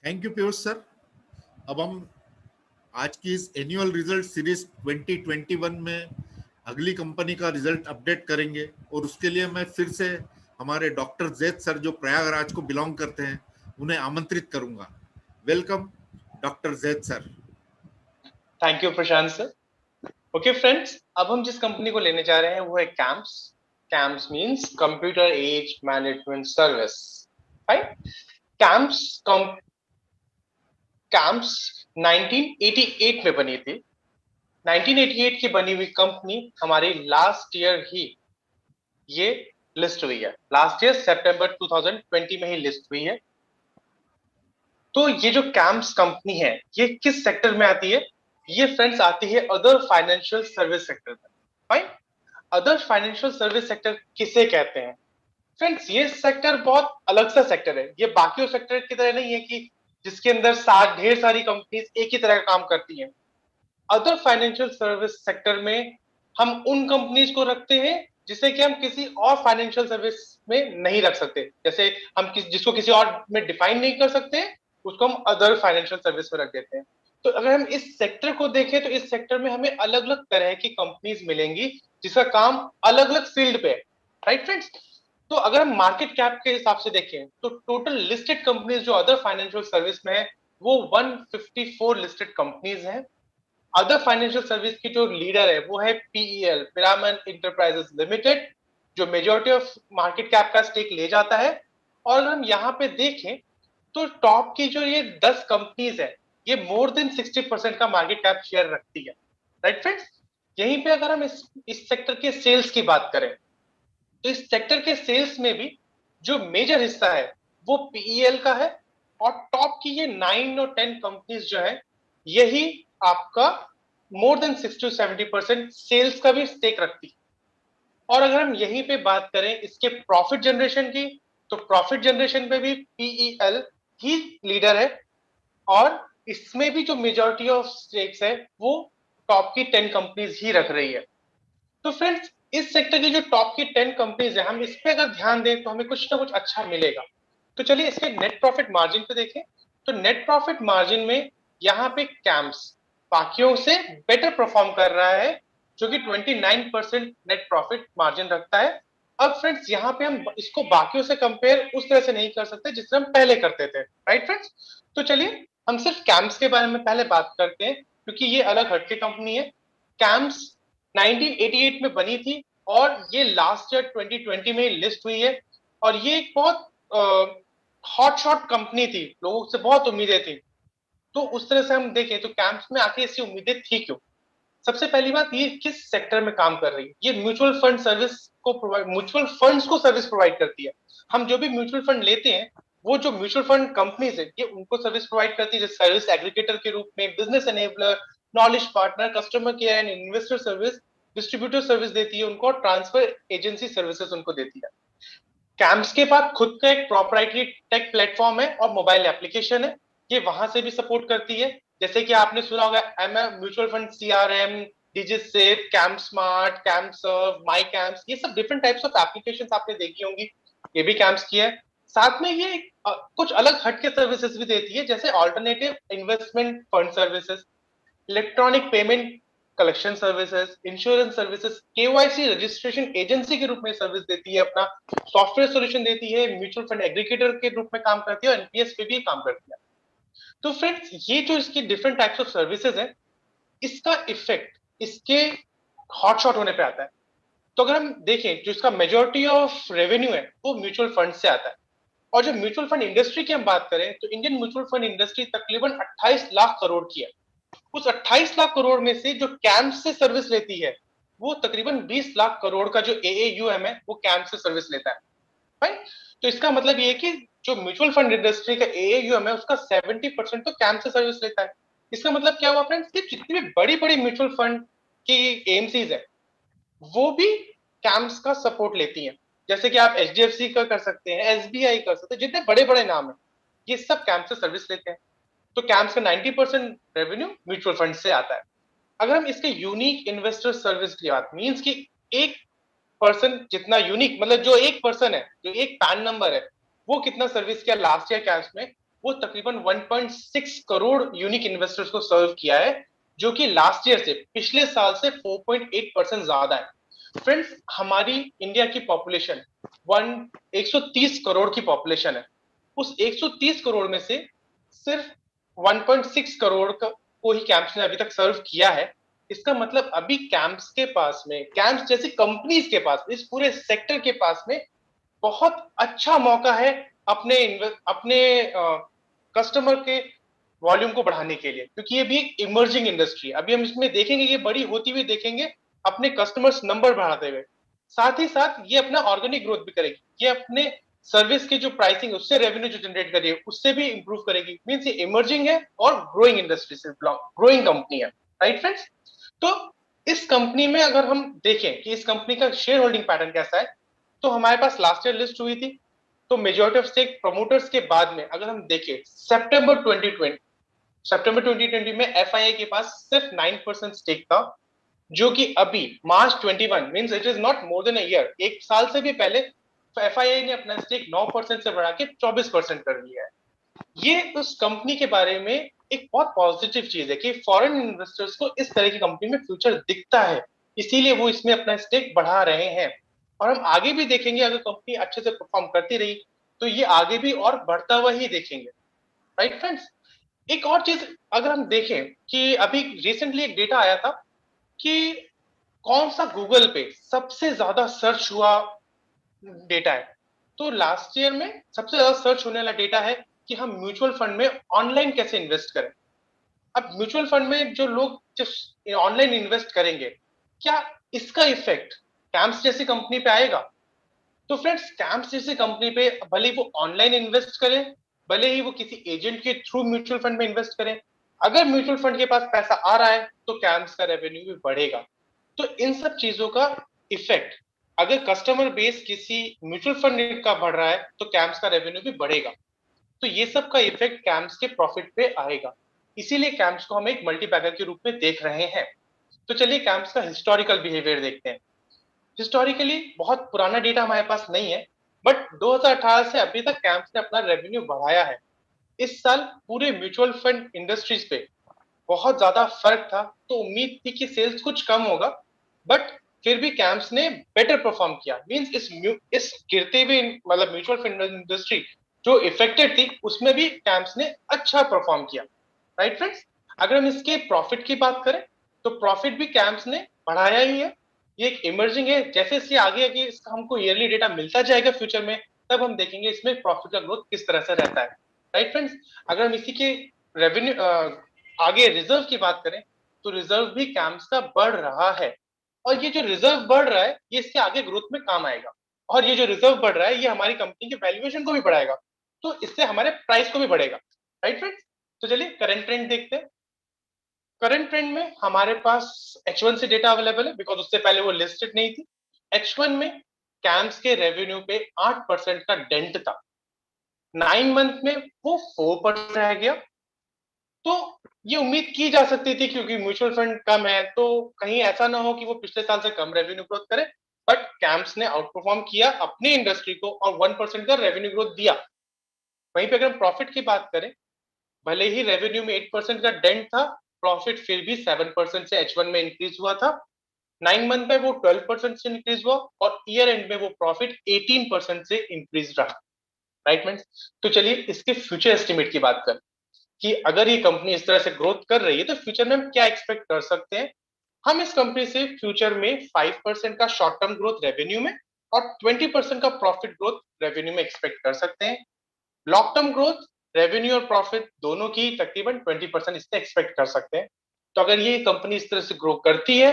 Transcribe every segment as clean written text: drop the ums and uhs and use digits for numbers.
Thank you Piyush sir. अब हम आज की इस एनुअल रिजल्ट सीरीज 2021 में अगली कंपनी का रिजल्ट अपडेट करेंगे और उसके लिए मैं फिर से हमारे डॉक्टर जैद सर जो प्रयागराज को बिलोंग करते हैं उन्हें आमंत्रित करूंगा। Welcome doctor Zaid sir. Thank you Prashant sir. Okay friends, अब हम जिस कंपनी को लेने जा रहे हैं वो है CAMS. CAMS means computer age management service. Right. CAMS CAMS 1988 में बनी थी। 1988 की बनी हुई कंपनी हमारी लास्ट ईयर ही ये लिस्ट हुई है। लास्ट ईयर सितंबर 2020 में ही लिस्ट हुई है। तो ये जो कैम्स कंपनी है ये किस सेक्टर में आती है? ये फ्रेंड्स आती है अदर फाइनेंशियल सर्विस सेक्टर में। Fine. Other financial service sector किसे कहते हैं? फ्रेंड्स, ये सेक्टर बहुत अलग सा सेक्टर है। ये बाकी सेक्टर की तरह नहीं है कि जिसके अंदर ढेर सारी कंपनीज एक ही तरह का काम करती हैं। अदर फाइनेंशियल सर्विस सेक्टर में हम उन कंपनीज को रखते हैं जिसे कि हम किसी और फाइनेंशियल सर्विस में नहीं रख सकते। जैसे हम जिसको किसी और में डिफाइन नहीं कर सकते उसको हम अदर फाइनेंशियल सर्विस में रख देते हैं। तो अगर हम इस सेक्टर को देखें तो इस सेक्टर में हमें अलग अलग तरह की कंपनीज मिलेंगी जिसका काम अलग अलग फील्ड पे है। Right friends. तो अगर हम मार्केट कैप के हिसाब से देखें तो टोटल लिस्टेड कंपनीज जो अदर फाइनेंशियल सर्विस में है वो 154 लिस्टेड कंपनीज हैं। अदर फाइनेंशियल सर्विस की जो लीडर है वो है पीईएल, पिरामल इंटरप्राइजेस लिमिटेड, जो मेजॉरिटी ऑफ मार्केट कैप का स्टेक ले जाता है। और अगर हम यहाँ पे देखें तो टॉप की जो ये 10 कंपनीज है ये मोर देन 60% का मार्केट कैप शेयर रखती है। Right friends. यहीं पे अगर हम इस सेक्टर के सेल्स की बात करें तो इस सेक्टर के सेल्स में भी जो मेजर हिस्सा है वो पीईएल का है। और टॉप की ये 9 और 10 कंपनीज जो है यही आपका मोर देन 60-70% सेल्स का भी स्टेक रखती है। और अगर हम यहीं पे बात करें इसके प्रॉफिट जनरेशन की तो प्रॉफिट जनरेशन पे भी पीईएल ही लीडर है। और इसमें भी जो मेजॉरिटी ऑफ स्टेक्स है वो टॉप की 10 कंपनीज ही रख रही है। तो फ्रेंड्स, इस सेक्टर की जो टॉप की 10 कंपनीज है हम इस पे अगर ध्यान दें तो हमें कुछ ना कुछ अच्छा मिलेगा। तो चलिए इसके नेट प्रॉफिट मार्जिन पे देखें। तो नेट प्रॉफिट मार्जिन में यहाँ पे कैम्स बाकियों से बेटर परफॉर्म कर रहा है जो कि 29% नेट प्रॉफिट मार्जिन रखता है। अब फ्रेंड्स यहाँ पे हम इसको बाकियों से कंपेयर उस तरह से नहीं कर सकते जिस तरह हम पहले करते थे। Right friends. तो चलिए हम सिर्फ कैम्स के बारे में पहले बात करते हैं क्योंकि ये अलग हटके कंपनी है। कैम्स 1988 में बनी थी और ये लास्ट ईयर 2020 में लिस्ट हुई है। और ये एक बहुत हॉट शॉट कंपनी थी, लोगों से बहुत उम्मीदें थी। तो उस तरह से हम देखें तो कैंप्स में आके ऐसी उम्मीदें थी क्यों? सबसे पहली बात, ये किस सेक्टर में काम कर रही है? ये म्यूचुअल फंड सर्विस को प्रोवाइड म्यूचुअल फंड्स को सर्विस प्रोवाइड करती है। हम जो भी म्यूचुअल फंड लेते हैं वो जो म्यूचुअल फंड कंपनीज है ये उनको सर्विस प्रोवाइड करती है, सर्विस एग्रीगेटर के रूप में, business enabler, knowledge partner, customer care and investor service, distributor service देती है उनको, ट्रांसफर एजेंसी सर्विसेज उनको देती है। कैम्स के पास खुद का एक प्रोप्राइटरी टेक प्लेटफॉर्म है और मोबाइल एप्लीकेशन है। ये वहां से भी सपोर्ट करती है। जैसे कि आपने सुना होगा mutual fund CRM, डिजिसेफ, camp smart, camp सर्व, माई कैम्प्स, ये सब डिफरेंट टाइप्स ऑफ एप्लीकेशंस आपने देखी होंगी। ये भी कैम्प्स की है। साथ में ये कुछ अलग हटके सर्विसेज भी देती है जैसे alternative investment fund services, electronic payment collection services, insurance services, KYC registration agency के रूप में सर्विस देती है, अपना सॉफ्टवेयर सॉल्यूशन देती है, म्यूचुअल फंड एग्रीगेटर के रूप में काम करती है और एनपीएस पे भी काम करती है। तो फ्रेंड्स, ये जो इसकी डिफरेंट टाइप्स ऑफ सर्विसेज है इसका इफेक्ट इसके हॉटशॉट होने पे आता है। तो अगर हम देखें जो इसका मेजोरिटी ऑफ रेवेन्यू है वो म्यूचुअल फंड से आता है। और जो म्यूचुअल फंड इंडस्ट्री की हम बात करें तो इंडियन म्यूचुअल फंड इंडस्ट्री तकरीबन 28 लाख करोड़ की है। उस 28 लाख करोड़ में से जो कैंप से सर्विस लेती है वो तकरीबन 20 लाख करोड़ का जो एएयूएम है वो कैंप से सर्विस लेता है। राइट। तो इसका मतलब ये है कि जो म्यूचुअल फंड इंडस्ट्री का एएयूएम है उसका 70% तो कैंप से सर्विस लेता है। इसका मतलब क्या हुआ फ्रेंड्स कि जितनी भी बड़ी बड़ी म्यूचुअल फंड की एएमसीज है वो भी कैंप्स का सपोर्ट लेती हैं। जैसे कि आप एचडीएफसी का कर सकते हैं, एसबीआई कर सकते हैं, जितने बड़े बड़े नाम है ये सब कैंप से सर्विस लेते हैं। तो कैंप्स का 90% रेवेन्यू म्यूचुअल फंड से आता है। अगर हम इसके यूनिक इन्वेस्टर सर्विस की बात, मींस कि एक पर्सन जितना यूनिक, मतलब जो एक पर्सन है, जो एक पैन नंबर है, वो कितना सर्विस किया लास्ट ईयर कैंप्स में, वो तकरीबन 1.6 करोड़ यूनिक इन्वेस्टर्स को सर्व किया है, जो कि लास्ट ईयर से, पिछले साल से 4.8% ज्यादा है। फ्रेंड्स, हमारी इंडिया की पॉपुलेशन 130 करोड़ की पॉपुलेशन है। उस 130 करोड़ में से सिर्फ 1.6 करोड़ को ही कैंप्स ने अभी तक सर्व किया है। इसका मतलब अभी कैंप्स के पास में, कैंप्स जैसी कंपनीज के पास, इस पूरे सेक्टर के पास में बहुत अच्छा मौका है अपने अपने कस्टमर के वॉल्यूम को बढ़ाने के लिए, क्योंकि ये भी एक इमर्जिंग इंडस्ट्री है। अभी हम इसमें देखेंगे, ये बड़ी होती हुई देखेंगे अपने कस्टमर्स नंबर बढ़ाते हुए। साथ ही साथ ये अपना ऑर्गेनिक ग्रोथ भी करेगी, ये अपने सर्विस की जो प्राइसिंग उससे रेवेन्यू जो जनरेट कर रही है उससे भी इंप्रूव करेगी। मींस ये इमर्जिंग है और ग्रोइंग इंडस्ट्री से ग्रोइंग कंपनी है। राइट फ्रेंड्स, तो इस कंपनी में अगर हम देखें कि इस कंपनी का शेयर होल्डिंग पैटर्न कैसा है, तो हमारे पास लास्ट ईयर लिस्ट हुई थी, तो मेजॉरिटी ऑफ स्टेक प्रमोटर्स के बाद में अगर हम देखें सितंबर 2020 में एफआईआई के पास सिर्फ 9% स्टेक था, जो कि अभी मार्च 21 means it is not more than a year, एक साल से भी पहले एफआईआई ने अपना स्टेक 9% से बढ़ा के 24% कर लिया है। ये उस कंपनी के बारे में एक बहुत पॉजिटिव चीज है कि फॉरेन इन्वेस्टर्स को इस तरह की कंपनी में फ्यूचर दिखता है, इसीलिए वो इसमें अपना स्टेक बढ़ा रहे हैं। और हम आगे भी देखेंगे, अगर कंपनी अच्छे से परफॉर्म करती रही तो ये आगे भी और बढ़ता हुआ ही देखेंगे। राइट फ्रेंड्स, एक और चीज अगर हम देखें कि अभी रिसेंटली एक डेटा आया था कि कौन सा गूगल पे सबसे ज्यादा सर्च हुआ डेटा है, तो लास्ट ईयर में सबसे ज्यादा सर्च होने वाला डेटा है कि हम म्यूचुअल फंड में ऑनलाइन कैसे इन्वेस्ट करें। अब म्यूचुअल फंड में जो लोग जो ऑनलाइन इन्वेस्ट करेंगे, क्या इसका इफेक्ट कैंप्स जैसी कंपनी पे आएगा? तो फ्रेंड्स, कैंप्स जैसी कंपनी पे भले ही वो ऑनलाइन इन्वेस्ट करें, भले ही वो किसी एजेंट के थ्रू म्यूचुअल फंड में इन्वेस्ट करें, अगर म्यूचुअल फंड के पास पैसा आ रहा है तो कैंप्स का रेवेन्यू भी बढ़ेगा। तो इन सब चीजों का इफेक्ट, अगर कस्टमर बेस किसी म्यूचुअल फंड का बढ़ रहा है तो कैंप्स का रेवेन्यू भी बढ़ेगा। तो ये सब का इफेक्ट कैंप्स के प्रॉफिट पे आएगा, इसीलिए कैंप्स को हम एक मल्टीबैगर के रूप में देख रहे हैं। तो चलिए कैंप्स का हिस्टोरिकल बिहेवियर देखते हैं। हिस्टोरिकली बहुत पुराना डेटा हमारे पास नहीं है, बट 2018 से अभी तक कैंप्स ने अपना रेवेन्यू बढ़ाया है। इस साल पूरे म्यूचुअल फंड इंडस्ट्रीज पे बहुत ज्यादा फर्क था, तो उम्मीद थी कि सेल्स कुछ कम होगा, बट फिर भी कैंप्स ने बेटर परफॉर्म किया। मींस इस गिरते हुए मतलब म्यूचुअल फंड इंडस्ट्री जो इफेक्टेड थी उसमें भी कैंप्स ने अच्छा परफॉर्म किया। राइट फ्रेंड्स, अगर हम इसके प्रॉफिट की बात करें तो प्रॉफिट भी कैंप्स ने बढ़ाया ही है। ये एक इमर्जिंग है, जैसे इसके आगे आगे इसका हमको ईयरली डेटा मिलता जाएगा फ्यूचर में, तब हम देखेंगे इसमें प्रॉफिट का ग्रोथ किस तरह से रहता है। राइट फ्रेंड्स, अगर हम इसी के रेवेन्यू आगे रिजर्व की बात करें तो रिजर्व भी कैंप्स का बढ़ रहा है, और ये जो रिजर्व बढ़ रहा है ये इसके आगे ग्रोथ में काम आएगा, और ये जो रिजर्व बढ़ रहा है ये हमारी कंपनी के वैल्यूएशन को भी बढ़ाएगा, तो इससे हमारे प्राइस को भी बढ़ेगा। राइट फ्रेंड्स, तो चलिए करंट ट्रेंड देखते हैं। करंट ट्रेंड में हमारे पास H1 से डेटा अवेलेबल है, बिकॉज उससे पहले वो लिस्टेड नहीं थी। H1 में कैंप्स के रेवेन्यू पे 8% का डेंट था, 9 मंथ में वो 4% रह गया। तो ये उम्मीद की जा सकती थी, क्योंकि म्यूचुअल फंड कम है तो कहीं ऐसा ना हो कि वो पिछले साल से कम रेवेन्यू ग्रोथ करे, बट कैंप्स ने आउट परफॉर्म किया अपनी इंडस्ट्री को और 1% का रेवेन्यू ग्रोथ दिया। वहीं पे अगर हम प्रॉफिट की बात करें, भले ही रेवेन्यू में 8% का डेंट था, प्रॉफिट फिर भी 7% से H1 में इंक्रीज हुआ था, 9 मंथ में वो 12% से इंक्रीज हुआ, और ईयर एंड में वो प्रॉफिट 18% से इंक्रीज रहा। राइट फ्रेंड्स, तो चलिए इसके फ्यूचर एस्टिमेट की बात करें कि अगर ये कंपनी इस तरह से ग्रोथ कर रही है तो फ्यूचर में हम क्या एक्सपेक्ट कर सकते हैं। हम इस कंपनी से फ्यूचर में 5% का शॉर्ट टर्म ग्रोथ रेवेन्यू में और 20% का प्रॉफिट ग्रोथ रेवेन्यू में एक्सपेक्ट कर सकते हैं। लॉन्ग टर्म ग्रोथ रेवेन्यू और प्रॉफिट दोनों की तकरीबन 20% इससे एक्सपेक्ट कर सकते हैं। तो अगर ये कंपनी इस तरह से ग्रो करती है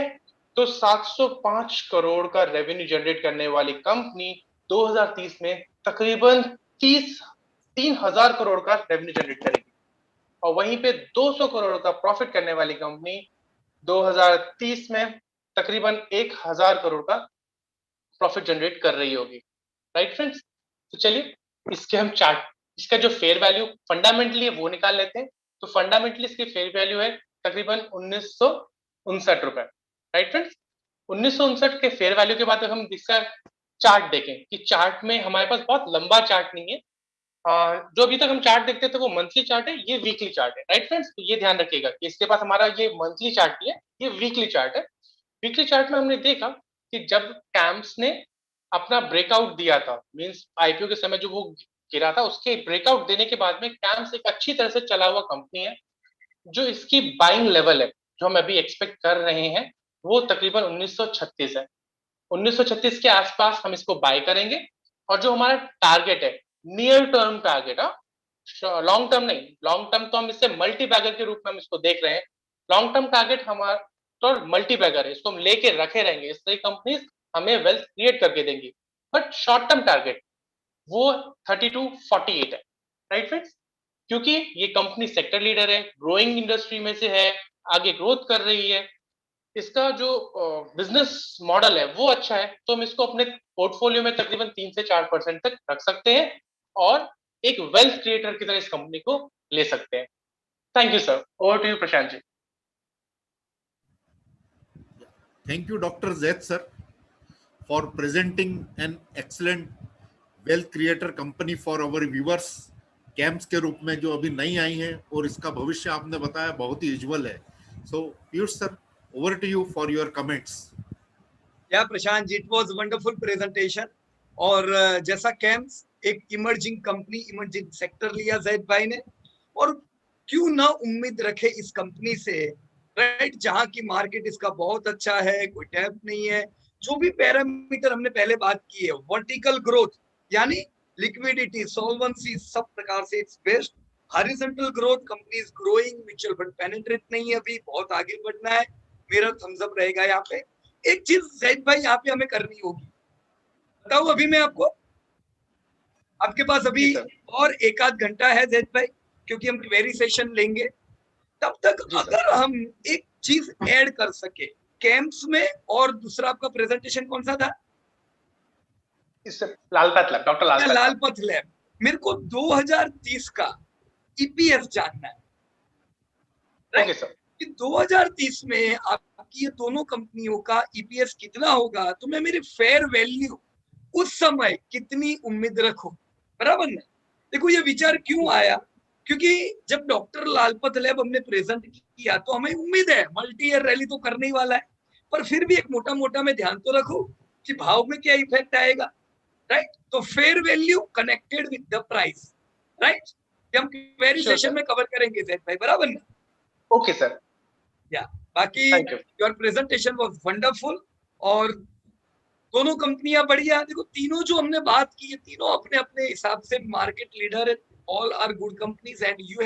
तो 705 करोड़ का रेवेन्यू जनरेट करने वाली कंपनी 2030 में तकरीबन 3,000 करोड़ का रेवेन्यू जनरेट करेगी, और वहीं पे 200 करोड़ का प्रॉफिट करने वाली कंपनी 2030 में तकरीबन 1,000 करोड़ का प्रॉफिट जनरेट कर रही होगी। राइट फ्रेंड्स, तो चलिए इसके हम चार्ट, इसका जो फेयर वैल्यू फंडामेंटली है वो निकाल लेते हैं। तो फंडामेंटली इसकी फेयर वैल्यू है तकरीबन 1959 रुपए। राइट फ्रेंड्स, 1959 के फेयर वैल्यू के बाद हम इसका चार्ट देखें कि चार्ट में हमारे पास बहुत लंबा चार्ट नहीं है, जो अभी तक हम चार्ट देखते थे वो मंथली चार्ट है, ये वीकली चार्ट है, राइट फ्रेंड्स? तो ये ध्यान रखिएगा कि इसके पास हमारा ये मंथली चार्ट नहीं है, ये वीकली चार्ट है। वीकली चार्ट में हमने देखा कि जब कैम्प्स ने अपना ब्रेकआउट दिया था, मींस आईपीओ के समय जो वो गिरा था, उसके ब्रेकआउट देने के बाद में कैम्प्स एक अच्छी तरह से चला हुआ कंपनी है। जो इसकी बाइंग लेवल है, जो हम अभी एक्सपेक्ट कर रहे हैं, वो तकरीबन 1936 है। 1936 के आसपास हम इसको बाय करेंगे। और जो हमारा टारगेट है, near term target, long term नहीं, लॉन्ग टर्म तो हम इससे मल्टी बैगर के रूप में हम इसको देख रहे हैं। लॉन्ग टर्म टारगेट हमारा तो मल्टी बैगर है, इसको हम लेके रखे रहेंगे, इस तरह कंपनी हमें वेल्थ क्रिएट करके देंगी। बट शॉर्ट टर्म टारगेट वो 32-48 है, राइट फ्रेंड्स? क्योंकि ये कंपनी सेक्टर लीडर है, ग्रोइंग इंडस्ट्री में से है, आगे ग्रोथ कर रही है, इसका जो बिजनेस मॉडल है वो अच्छा है, तो हम इसको अपने पोर्टफोलियो में तकरीबन 3 से 4% तक रख सकते हैं और एक वेल्थ क्रिएटर की तरह इस कंपनी को ले सकते हैं। Thank you sir. Over to you Prashant ji. Thank you, Dr. Zaid sir, for presenting an excellent wealth creator company for our viewers. Camps के रूप में जो अभी नई आई है और इसका भविष्य आपने बताया बहुत ही उज्जवल है। So Piyush sir, over to you for your comments. या Prashant ji, it was wonderful presentation. और जैसा कैम्प्स एक इमर्जिंग कंपनी, इमर्जिंग सेक्टर लिया जैद भाई ने, और क्यों ना उम्मीद रखे इस कंपनी से, राइट? जहां की मार्केट इसका बहुत अच्छा है, कोई टैप नहीं है, जो भी पैरामीटर हमने पहले बात की है, वर्टिकल ग्रोथ यानी लिक्विडिटी, सॉल्वेंसी, सब प्रकार से it's best. Horizontal growth, company is growing, mutual fund penetrate नहीं है, अभी बहुत आगे बढ़ना है, मेरा थम्स अप रहेगा यहाँ पे। एक चीज जैद भाई यहाँ पे हमें करनी होगी, बताऊं अभी मैं आपको? आपके पास अभी और एक आध घंटा है जैद भाई, क्योंकि हम क्वेरी सेशन लेंगे। तब तक अगर हम एक चीज ऐड कर सके कैंप्स में, और दूसरा आपका प्रेजेंटेशन कौन सा था? लालपत लैब, डॉक्टर लालपत लैब। मेरे को 2030 का ईपीएस जानना है, ओके सर। कि 2030 में आपकी ये दोनों कंपनियों का ईपीएस कितना होगा, तो मैं मेरी फेयर वैल्यू उस समय कितनी उम्मीद रखूं, बराबर ना? देखो ये विचार क्यों आया, क्योंकि जब डॉक्टर लालपत लैब हमने प्रेजेंट किया तो हमें उम्मीद है मल्टी ईयर रैली तो करने ही वाला है, पर फिर भी एक मोटा मोटा मैं ध्यान तो रखूं कि भाव में क्या इफेक्ट आएगा, राइट? तो fair value connected with the price, right? हम क्वेरी सेशन में कवर करेंगे जैद भाई, बराबर ना? Okay sir. या बाकी योर प्रेजेंटेशन वाज वंडरफुल, और दोनों कंपनियां बढ़िया। देखो तीनों जो हमने बात की है, तीनों अपने अपने हिसाब से मार्केट लीडर है, all are good companies, and you have